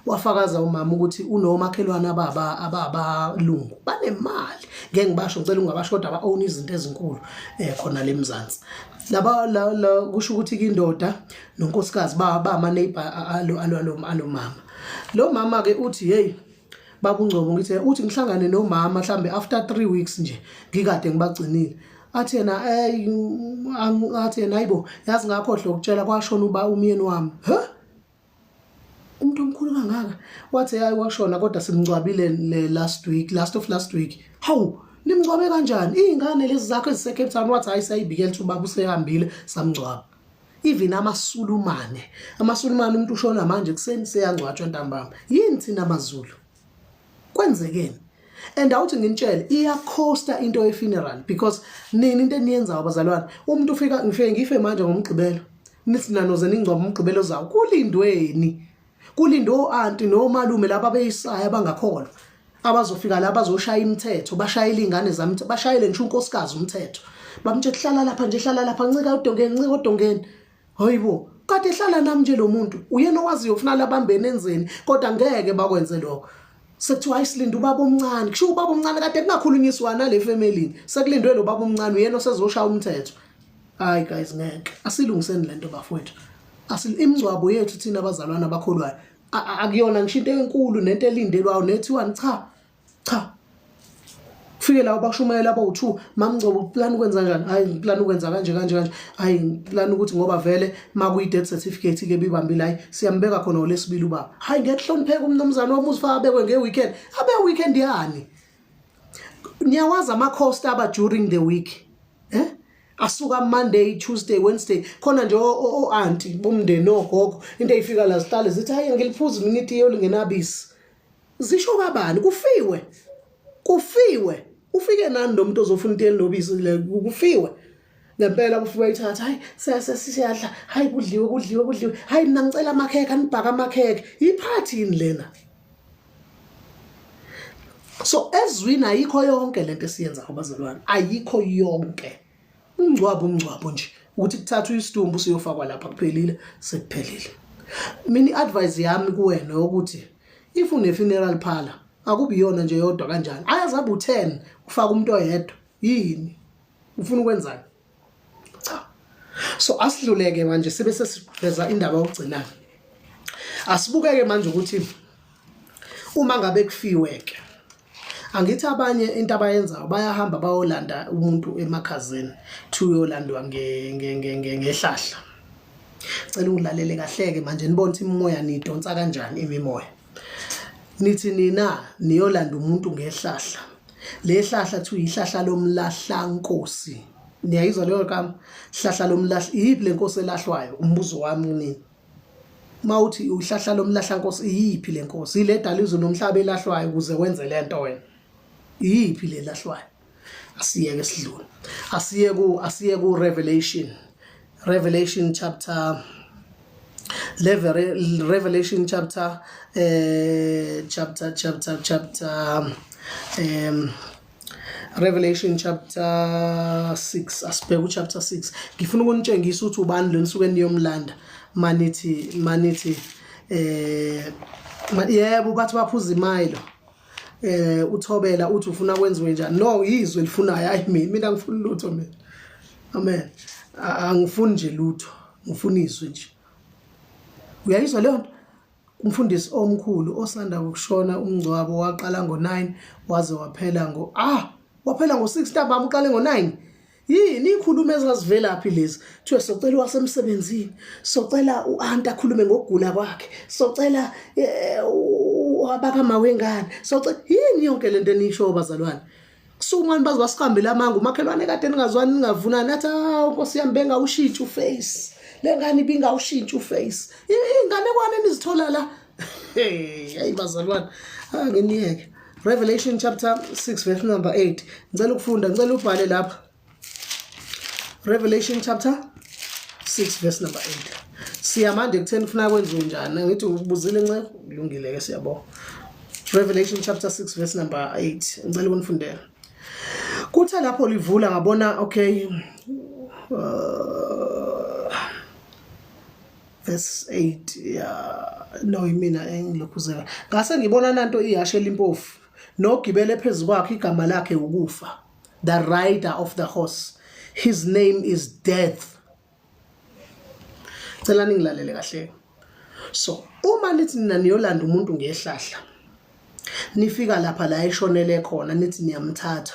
wafakaza umama ukuthi unomakhelwane ababalungu banemali ngeke ngibasho ngicela ungabashoda aba own izinto ezinkulu khona lemzansi laba kusho ukuthi indoda nonkosikazi bama neighbor alo mama lo mama ke uthi hey baba uNgcobo ngithi uthi ngihlangane nomama mhlambe after 3 weeks nje ngikade ngibagcinile athi yena athi yena hayibo yazi ngakhohle ukutshela kwashona uba umyeni wami umuntu omkhulu kangaka wathi hayi washona kodwa simngcwabile last week hawu nimngcwabe kanjani izingane lezi zakhe eziseCape Town wathi hayi sayibikela ukuthi ubaba usehambile samngcwaba even amasulumane umuntu ushona manje kuseni seyangcwatshwa ntambama yini thina amaZulu kwenzekeni and awuthi nginitshele iyakhosta into ye-funeral because nini into eniyenzayo abazalwane umuntu ufika ngife manje ngomgqibelo nithi nanoze ningcwaba umgqibelo zawo kulindwe auntie nomalume laba beyisaya abangakholwa abazofika la bazoshaya imithetho bashayela ingane zami bashayele ngisho unkosikazi umthetho bamtshela hlala lapha ncika odongeni hayibo kade hlala nami nje lo muntu uyena owaziyo ufuna labambene enzeni kodwa ngeke bakwenze lokho sekuthiwa isilinde ubaba omncane kusho ubaba omncane kade kungakhulunyiswa nale family sekulindwe lo baba omncane uyena osezoshaya umthetho hayi guys ngeke asilungiseni lento bafowethu imingcwabo yethu thina abazalwana abakholwayo akuyona ngishinto enkulu nento elindelwayo nethiwa cha kufike la abashumayela abawu2 mamngcobo plan ukwenza kanjani hayi plan ukwenza kanje hayi plan ukuthi ngoba vele makuyi death certificate ke bibambile hayi siyambeka khona olesibili ubaba hayi ngekuhlonipheka umnumzane wami usifa abekwe ngeweekend weekend yani niyawazi ama cost aba during the week asuka Monday Tuesday Wednesday khona nje auntie bomndeni ogogo into eyifika la zihlale zithi hayi ngiliphuza iminute yolingenabisi zisho kabani kufiwe ufike nani lo muntu ozofuna into elobisi le kufiwe ngempela kufiwe ithatha hayi siyadla hayi kudliwe hayi mina ngicela amakheke anibhaka amakheke iphathi yini lena so ezwini ayikho yonke lento esiyenza abazalwane ayikho yonke umngcwabo nje ukuthi kuthathwe isidumbu siyofakwa lapha kuphelile sekuphelile mina advice yami kuwena ukuthi if une funeral parlor akubi yona nje yodwa kanjani ayazabe u10 ufaka umuntu oyedwa yini ufuna ukwenzani cha so asidluleke manje sibe sesiveza indaba yokugcina asibukeke manje ukuthi uma ngabe kufiweke angithi abanye into abayenzayo bayahamba bayolanda umuntu emakhazeni thuyolandwa ngehlahla cela ungilalele kahleke manje nibone ukuthi imimoya nidonsa kanjani imimoya nithi nina niyolanda umuntu ngehlahla lehlahla thu ihlahla lomlahla nkosi niyayizwa leyo kama ihlahla lomlahla yipi lenkosi elahlwayo umbuzo wami nini mawuthi uhlahla lomlahla nkosi yipi lenkosi ile dalizwe nomhlaba elahlwayo ukuze wenze lento wena yipi le lahlwayo asiyeke sidlule asiye ku Revelation chapter Revelation chapter Revelation chapter 6 asibheka chapter 6 ngifuna ukunitshengisa ukuthi ubani lo nisuke niyomlanda manithi yebo bathi baphuza imayilo uthobela uthi ufuna kwenziwe njani no izwe lifunayo hayi mina ngifuna lutho mina amen angifuni nje lutho ngifuna izwe nje uyayizwa leyo nto umfundisi omkhulu osanda ukushona umngcwabo waqala ngo9 waze waphela ngo6 ntambama uqale ngo9 yini ikhuluma ezazivela phi lezi thiwe socela wasemsebenzini socela uAnti akhulume ngokugula kwakhe socela abaka mawengane socela yini yonke lento enisho bazalwane kusungani bazibasikhambela amanga umakhelwane kade ningazwani ningavunani athi Nkosi yami bengawushintsha uface lengane ibingawushintsha uface ingane kwane nizithola la hey bazalwane ngeniyeke Revelation chapter 6 verse number 8 ngicela ukufunda ngicela ubhale lapha Revelation chapter 6 verse number 8 Siyamanje kutheni ufuna kwenziwe njani ngithi ubuzile Ncebo kulungile ke siyabona. Revelation chapter 6 verse number 8 ngicela ukunifundela. Kuthe lapho livula ngabona okay verse 8 no yimina engilokhuzeka ngase ngibona nanto ihashe elimpofu nogibele phezulu kwakhe igama lakhe ukufa, the rider of the horse, his name is death. Cela ningilalele kahle. So uma nithi nina niyolanda umuntu ngehlahla nifika lapha la eshonele khona nithi niyamthatha,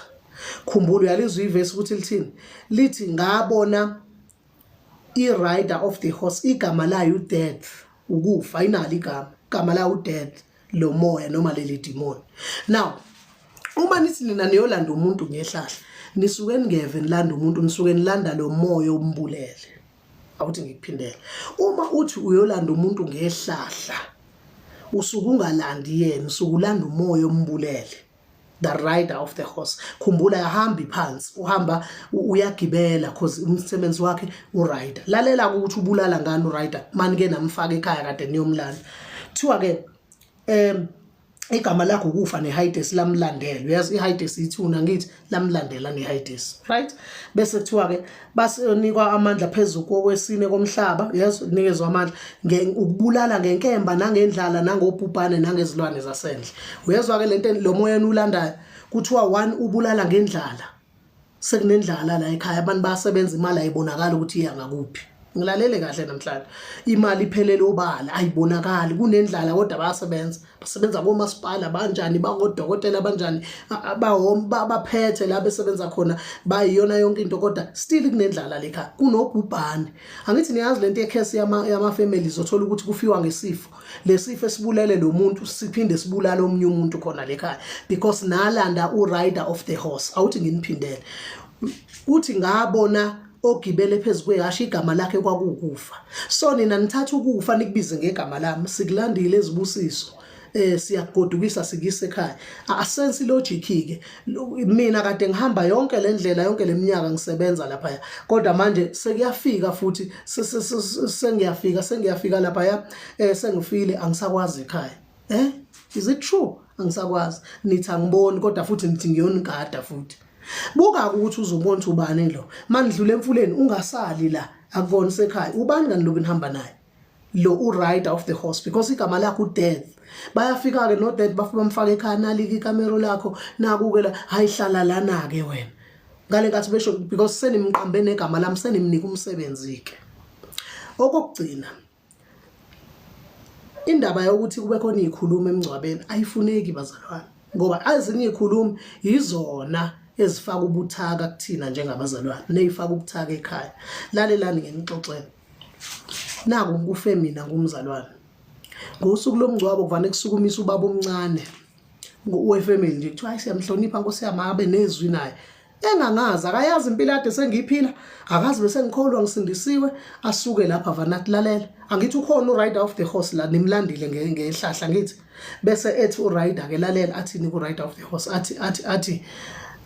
khumbula uyalizwa ivesi ukuthi lithini, lithi ngabona i-rider of the horse igama layo death, ukufa, inalo igama layo death, lo moya noma leli demon. Now uma nithi nina niyolanda umuntu ngehlahla nisuke ningeve nilanda umuntu, nisuke nilanda lo moya ombulele. Awuthi ngikuphindele, uma uthi uyolanda umuntu ngehlahla usuke ungalandi yena, usuke ulanda umoya ombulele, the rider of the horse. Khumbula yahamba phansi, uhamba uyagibela because umsebenzi wakhe urider. Lalela ukuthi ubulala ngani urider, manje ke namfaka ekhaya kade niyomlanda. Thiwa ke igama lakho ukufa neHides lamlandela. Uyazi iHides ithuna ngithi lamlandela neHides, right? Bese kuthiwa ke basinikwa amandla phezulu kokwesine komhlaba, uyazi nikezwe amandla ukubulala ngenkemba nangendlala nangobhubhane nangezilwane zasendle. Uyezwa ke lento lo moya ulandayo kuthiwa 1 ubulala ngendlala. Sekunendlala la ekhaya abantu basebenza imali ayibonakala ukuthi iya ngakuphi. Ngilalele kahle namhlanje, imali iphelele obala ayibonakali, kunendlala kodwa basebenza komasipala banjani, bangodokotela banjani, baphethe la besebenza khona bayiyona yonke into kodwa still kunendlala lekhaya, kunobhubhane. Angithi niyazi lento yecase yama families othola ukuthi kufiwa ngesifo, lesifo esibulele lo muntu siphinde sibulala omunye umuntu khona lekhaya because nalanda u-rider of the horse. Awuthi nginiphindele uthi ngabona ogibele phezulu kwehashe igama lakhe kwakukufa. So nina nithatha ukufa nikubize ngegama lami, sikulandile ezibusiso, siyagodukisa sikise ekhaya. Asensi logic ke mina kade ngihamba yonke lendlela yonke leminyaka ngisebenza lapha, kodwa manje sekuyafika futhi sengiyafika lapha sengifile angisakwazi ekhaya. Is it true? Angisakwazi. Nithi angiboni kodwa futhi nithi ngiyonigada futhi. Buka ukuthi uzobona ukuthi ubani lo. Mandlule emfuleni ungasali la akubona sekhaya. Ubani ngani lo benihamba naye? Lo u-rider of the horse because igama lakho udeath. Bayafika ke no death bafuna bamfaka ekhaya nalika ikamero lakho nakuke la hayihlala lana ke wena. Ngale ngathi besho because senimqambe negama lami senimnika umsebenzi ke. Okugcina indaba yokuthi kube khona izikhuluma emngcwabeni ayifuneki bazalwane, ngoba ezinye izikhuluma izona ezifaka ubuthaka kuthina njengabazalwane nezifaka ubuthaka ekhaya. Lalelani ngenixoxela. Naku kufe mina ngumzalwane. Ngosuku lomngcwabo kufanele kusukumisa ubaba omncane wefamily nje kuthiwa siyamhlonipha Nkosi yami abe nezwi naye. Engangazi akayazi impilo ade sengiyiphila, akazi bese ngikholwa ngisindisiwe, asuke lapha vanathi lalela. Angithi ukhona u-rider of the horse la nimlandile ngehlahla ngithi bese ethi u-rider ke lalela athi ni ku-rider of the horse athi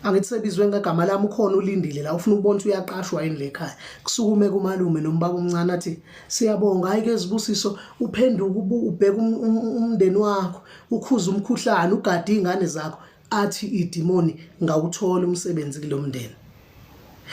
angithi sebizwe ngegama lami ukhona ulindile la ufuna ukubona ukuthi uyaqashwa yini lekhaya. Kusukume kumalume nombaba omncane athi siyabonga ayike ezibusiso uphenduka ubheka umndeni wakho, ukhuza umkhuhlane, ugada izingane zakho. Athi idemoni ngawuthola umsebenzi kulomndeni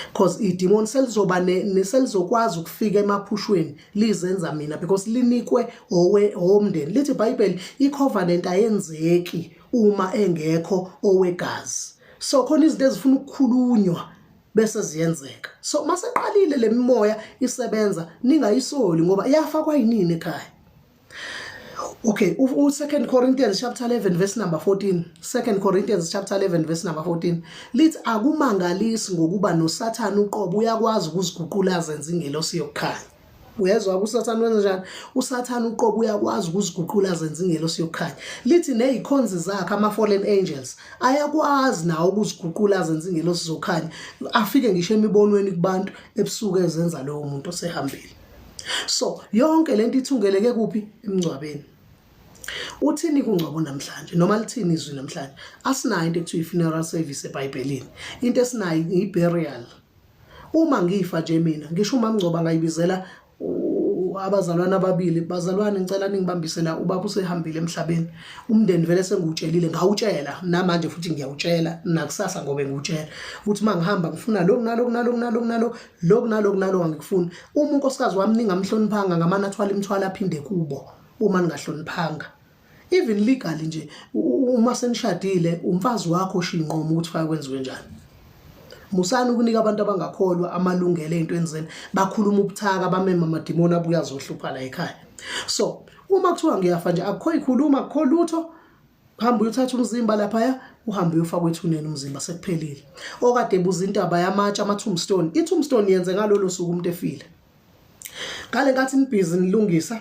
because idemoni selizoba neselizokwazi ukufika emaphushweni lizenza mina because linikwe owomndeni. Lithi iBhayibheli icovenant ayenzeki uma engekho owegazi. So khona izinto ezifuna ukukhulunywa bese ziyenzeka. So maseqalile lemimoya isebenza ningayisoli ngoba iyafakwa yinini ekhaya. Okay, u2 Corinthians chapter 11 verse number 14. 2 Corinthians chapter 11 verse number 14. Lithi akumangalisi ngokuba noSathane uqobo uyakwazi ukuziguqula azenze ingelosi yokukhanya. Uyezwa uSathane wenza njani? uSathane uqobo uyakwazi ukuziguqula azenze ingelosi yokukhanya. Lithi nezikhonzi zakhe ama fallen angels ayakwazi nawo ukuziguqula azenze ingelosi zokukhanya. Afike ngisho emibonweni kubantu ebusuku ezenza lowo muntu osehambile. So yonke lento ithungeleke kuphi? Emngcwabeni. Uthini kungcwabo namhlanje noma lithini izwi namhlanje? Asinayo into ekuthiwa i-funeral service eBhayibhelini. Into esinayo i-burial. Uma ngifa nje mina ngisho uma ngcwaba ngayibizela abazalwane ababili bazalwane ngicela ningibambise la ubaba usehambile emhlabeni umndeni vele sengiutshelile ngawutshela namanje futhi ngiyawutshela nakusasa ngobe ngiwutshela uthi mangihamba ngifuna lokhu angikufuni uma unkosikazi wami ningamhloniphanga ngamana athwala imithwalo aphinde kubo uma ningahloniphanga even legally nje uma senishadile umfazi wakho oshinqomo ukuthi faka kwenziwe njani musani ukunika abantu abangakholwa amalungelo ezintweni zeni bakhuluma ubuthaka bamema amadimoni abuya azohlupha la ekhaya so uma kuthiwa ngiyafa nje akukho ikhuluma akukho lutho hamba uyothatha umzimba lapha uhambe uyofaka kwethuneni umzimba sekuphelile okade buza intaba yamatshe ama-tombstone i-tombstone yenze ngalolo suku umuntu efile ngale nkathi nibhizi nilungisa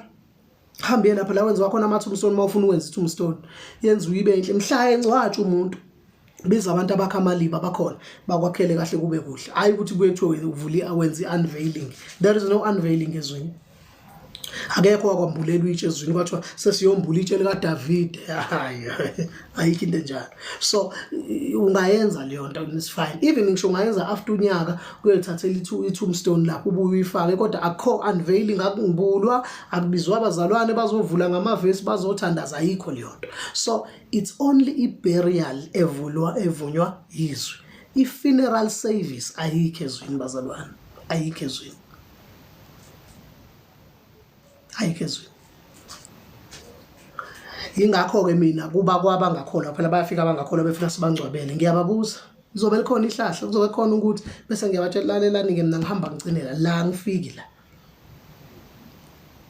hambe lapha la wenziwa khona ama-tombstone mawufuna ukwenza i-tombstone yenziwe ibe inhle mhla encwatsha umuntu biza abantu abakha amaliba abakhona bakwakhele kahle kube kuhle hayi ukuthi kuye kuthiwe uvuli awenzi unveiling there is no unveiling ezweni akekho wakwambulela itshe ezweni kwathiwa sesiyombula itshe lika David hayi ayikho into enjalo so ungayenza leyo nto is fine even ngisho ungayenza after unyaka kuyothathela i-tombstone lapho ubuye uyifake kodwa akho unveiling akungibulwa akubizwa abazalwane bazovula ngamavesi bazothandaza ayikho leyo nto so it's only i-burial evunywa yizwe i-funeral service ayikho ezweni bazalwane ayikho ezweni ayikezwe ingakho ke mina kuba kwabangakholwa phela bayafika abangakholwa befuna sibangcwabele ngiyababuza kuzobe likhona ihlahla kuzobe khona ukuthi bese ngiyabatshela lalelani ke mina ngihamba ngicinela la ngifiki la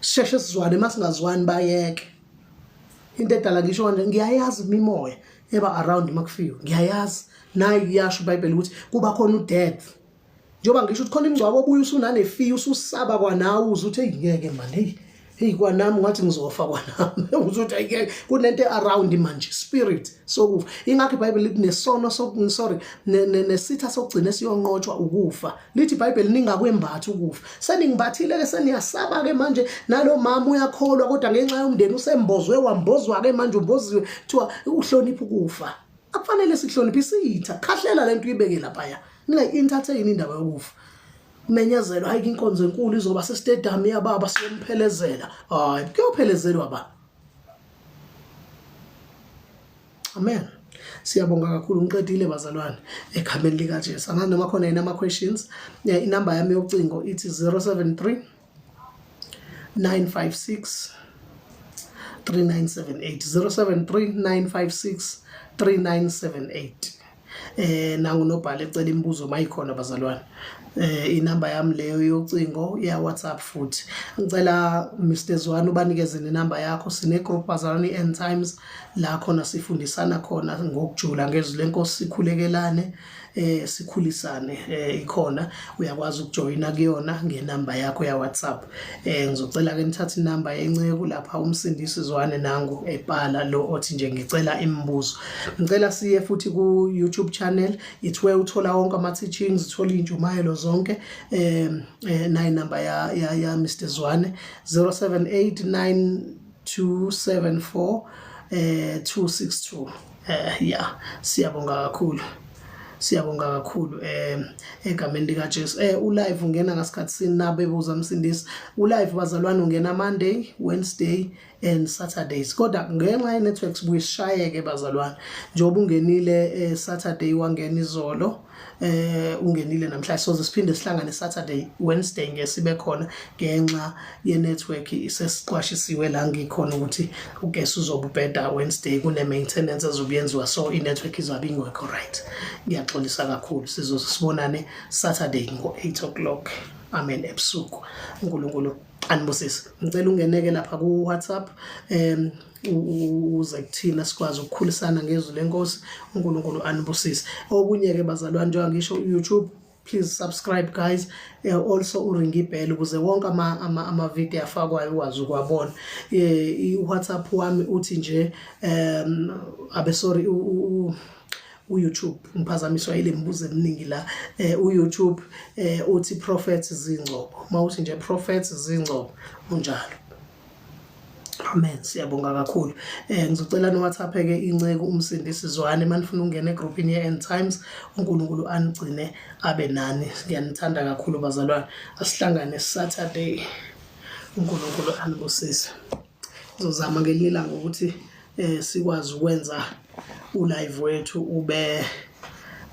sheshe sizwane masingazwani bayeke into edala ngisho nje ngiyayazi imimoya eba around makufika ngiyayazi nayi yasho iBhayibheli ukuthi kuba khona udeath njoba ngisho ukuthi khona imingcwabo obuye usunanefiya ususaba kwanawe uze uthi ngeke manje hey kwanami ngathi ngizofa kwanami uzothi ayike kunento around manje spirit sokufa ingakho iBhayibheli lithi nesono nesitha sokugcina siyonqotshwa ukufa lithi iBhayibheli ningakwembathi ukufa seningimbathile ke seniyasaba ke manje nalo mama uyakholwa kodwa ngenxa yomndeni usembozwe wambozwa ke manje umboziwe kuthiwa uhlonipha ukufa akufanele sihloniphe isitha khahlela lento uyibeke lapha ningayi-entertain indaba yokufa menyazelo hayi inkonzo enkulu izoba sestadium yababa siyemphelezela hayi kuyophelezelwa ba amen siyabonga kakhulu ngiqedile bazalwane ekhameni lika Jesu angani noma khona yena ama questions inamba yami yocingo ithi 073 956 3978 073 956 3978 nangu nobhala ecela imibuzo mayikhona bazalwane inamba yami leyo yocingo ya WhatsApp futhi ngicela Mr Zwane ubanikeze inamba yakho sine group bazalwane End Times la khona sifundisana khona ngokujula ngezwi lenkosi sikhulekelane sikhulisane ikhona uyakwazi ukujoina kuyona ngenamba yakho ya WhatsApp ngizocela ke nithathe inamba yenceke lapha umsindisi Zwane nangu ebhala lo othi nje ngicela imibuzo ngicela siye futhi ku YouTube channel it's where uthola wonke ama teachings uthola injumayelo zonke na inamba ya Mr Zwane 0789274262 yeah siyabonga kakhulu egameni lika Jesu ulive ungena ngasikhathi sinabe buza umsindisi ulive bazalwane ungena Monday Wednesday and Saturdays kodwa ngenxa ye networks buyishayeke bazalwane njengoba ungenile Saturday wangena izolo ungenile namhlanje soze siphinde sihlangane Saturday Wednesday ngesibe khona ngenxa ye network isesiqwashisiwe la ngikhona ukuthi ugesi uzobubheda Wednesday kune maintenance ezobuyenziwa so i network izabe ingekho right ngiyaxolisa kakhulu sizosibonane Saturday ngo8 o'clock amen ebusuku uNkulunkulu anibusise ngicela ungeneke lapha ku WhatsApp uze kuthina sikwazi ukukhulisana ngezwi lenkosi uNkulunkulu anibusise okunye ke bazalwane njengoba ngisho YouTube please subscribe guys also uringi bell ukuze wonke ama video afakwayo ukwazi ukwabona WhatsApp wami uthi nje sorry uYouTube ngiphazamiswa ile mibuzo eminingi la uYouTube uthi Prophet Zingcobo mawuthi nje Prophet Zingcobo unjalo amen siyabonga kakhulu ngizocela no WhatsApp ke inceke umsindisi Zwane manifuna ungena egroupini ye End Times uNkulunkulu anigcine abe nani ngiyanithanda kakhulu bazalwane asihlangane Saturday uNkulunkulu anibusise. Ngizozama ngelinye ilanga ukuthi sikwazi ukwenza ulive wethu ube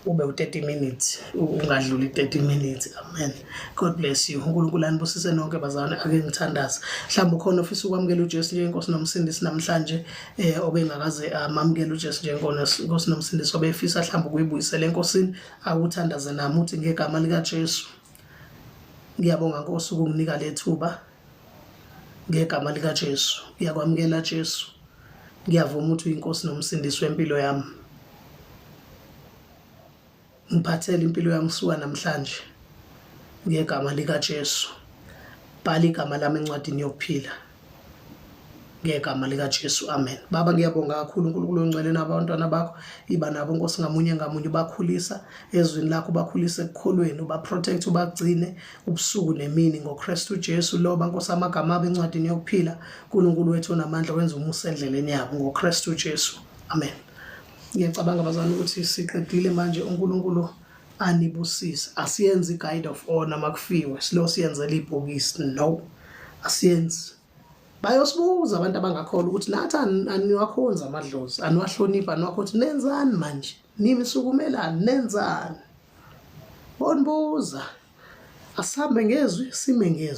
u30 minutes, ungadluli 30 minutes. Amen. God bless you. uNkulunkulu anibusise nonke bazalwane ake ngithandaza. Mhlawumbe ukhona ofisa ukwamukela uJesu njengenkosi nomsindisi namhlanje obengakaze amamukela uJesu njengenkosi nomsindisi, obefisa mhlawumbe ukuyibuyisela enkosini, awuthandaze nami uthi ngegama lika Jesu ngiyabonga Nkosi ukunginika lethuba. Ngegama lika Jesu ngiyakwamukela Jesu, ngiyavuma ukuthi uyinkosi nomsindisi wempilo yami. Ngiphathele impilo yami suka namhlanje ngegama lika Jesu. Bhala igama lami encwadini yokuphila ngegama lika Jesu. Amen. Baba ngiyabonga kakhulu uNkulunkulu ongcwele nabantwana bakho, iba nabo Nkosi ngamunye ngamunye, bakhulisa ezwini lakho, bakhulise ekukholweni, ubaprotect, ubagcine ubusuku nemini ngoKristu Jesu. Loba Nkosi amagama abo encwadini yokuphila, uNkulunkulu wethu onamandla wenza umusa endleleni yabo ngoKristu Jesu. Amen. Ngiyacabanga bazana ukuthi siqedile manje. uNkulunkulu anibusise. Asiyenzi i-guide of honor makufiwe silo siyenzela ibhokisi, no, asiyenzi. Bayosibuza abantu abangakholwa ukuthi nathi aniwakhonza amadlozi, aniwahlonipha, aniwakhothi, nenzani manje, nimi sukumelani, nenzani? Bonbuza, asihambe ngezwi sime ngezwi.